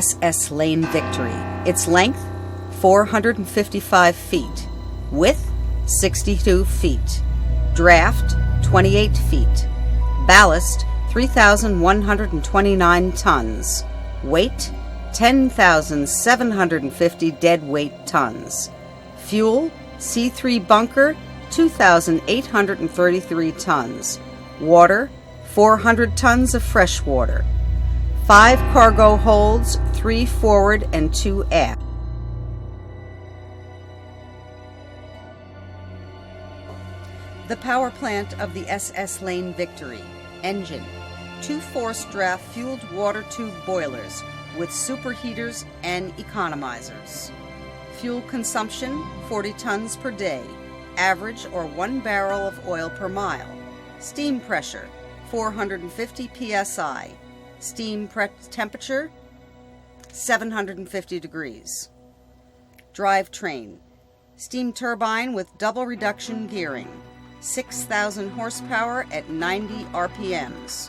USS Lane Victory. Its length, 455 feet. Width, 62 feet. Draft, 28 feet. Ballast, 3,129 tons. Weight, 10,750 deadweight tons. Fuel, C3 bunker, 2,833 tons. Water, 400 tons of fresh water. 5 cargo holds, 3 forward and 2 aft. The power plant of the SS Lane Victory. Engine, 2 forced draft fueled water tube boilers with superheaters and economizers. Fuel consumption, 40 tons per day. Average or 1 barrel of oil per mile. Steam pressure, 450 psi. Steam temperature, 750 degrees. Drivetrain, steam turbine with double reduction gearing. 6,000 horsepower at 90 RPMs.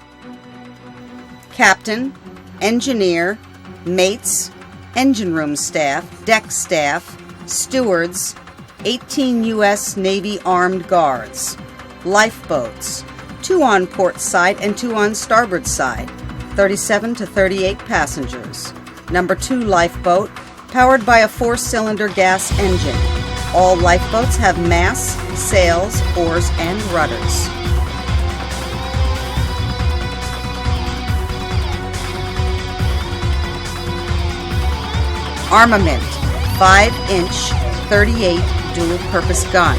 Captain, engineer, mates, engine room staff, deck staff, stewards, 18 U.S. Navy armed guards. Lifeboats, 2 on port side and 2 on starboard side, 37 to 38 passengers. Number 2 lifeboat, powered by a 4-cylinder gas engine. All lifeboats have masts, sails, oars, and rudders. Armament, 5-inch, 38 dual-purpose gun.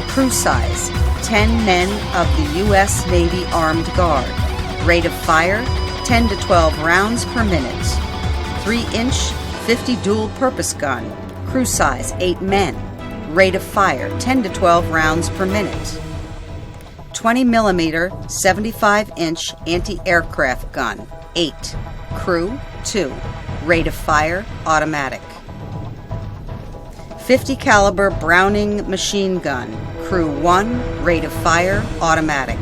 Crew size, 10 men of the U.S. Navy Armed Guard. Rate of fire, 10 to 12 rounds per minute. 3-inch, 50 dual-purpose gun. Crew size, 8 men. Rate of fire, 10 to 12 rounds per minute. 20 millimeter, 75-inch anti-aircraft gun, 8. Crew, 2. Rate of fire, automatic. 50 caliber Browning machine gun, Crew 1. Rate of fire, automatic.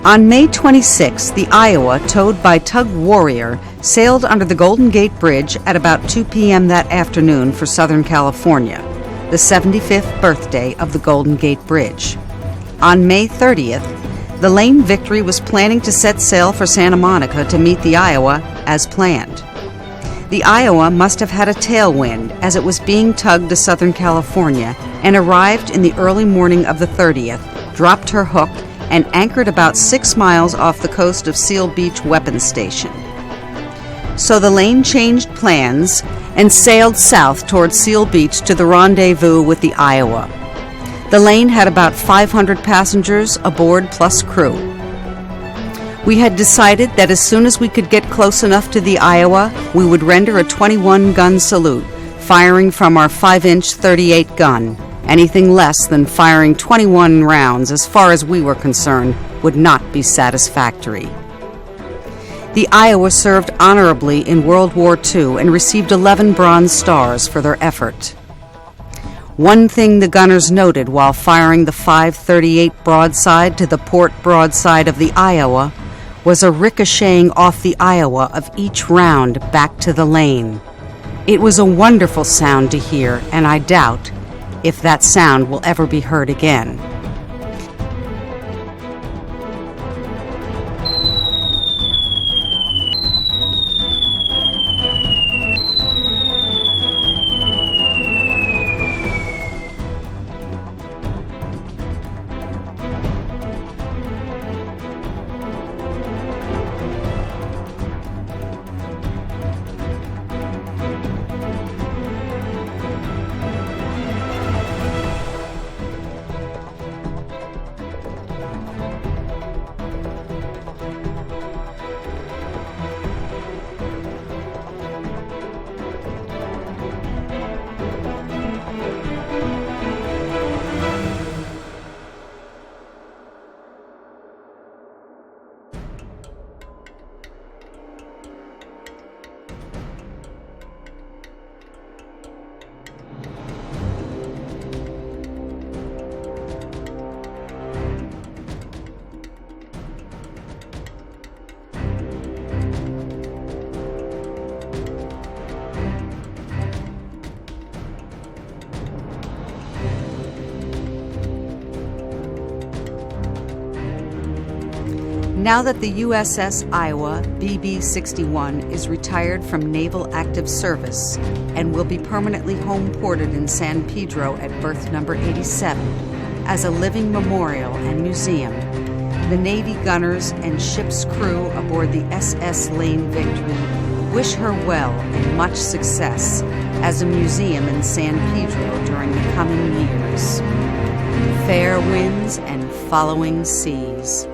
On May 26, the Iowa, towed by Tug Warrior, sailed under the Golden Gate Bridge at about 2 p.m. that afternoon for Southern California, the 75th birthday of the Golden Gate Bridge. On May 30th, the Lane Victory was planning to set sail for Santa Monica to meet the Iowa as planned. The Iowa must have had a tailwind as it was being tugged to Southern California and arrived in the early morning of the 30th, dropped her hook, and anchored about 6 miles off the coast of Seal Beach Weapons Station. So the Lane changed plans and sailed south toward Seal Beach to the rendezvous with the Iowa. The Lane had about 500 passengers aboard plus crew. We had decided that as soon as we could get close enough to the Iowa, we would render a 21-gun salute, firing from our 5-inch 38 gun. Anything less than firing 21 rounds, as far as we were concerned, would not be satisfactory. The Iowa served honorably in World War II and received 11 Bronze Stars for their effort. One thing the gunners noted while firing the 5.38 broadside to the port broadside of the Iowa was a ricocheting off the Iowa of each round back to the Lane. It was a wonderful sound to hear, and I doubt if that sound will ever be heard again. Now that the USS Iowa BB-61 is retired from Naval Active Service and will be permanently home ported in San Pedro at berth number 87 as a living memorial and museum, the Navy gunners and ship's crew aboard the SS Lane Victory wish her well and much success as a museum in San Pedro during the coming years. Fair winds and following seas.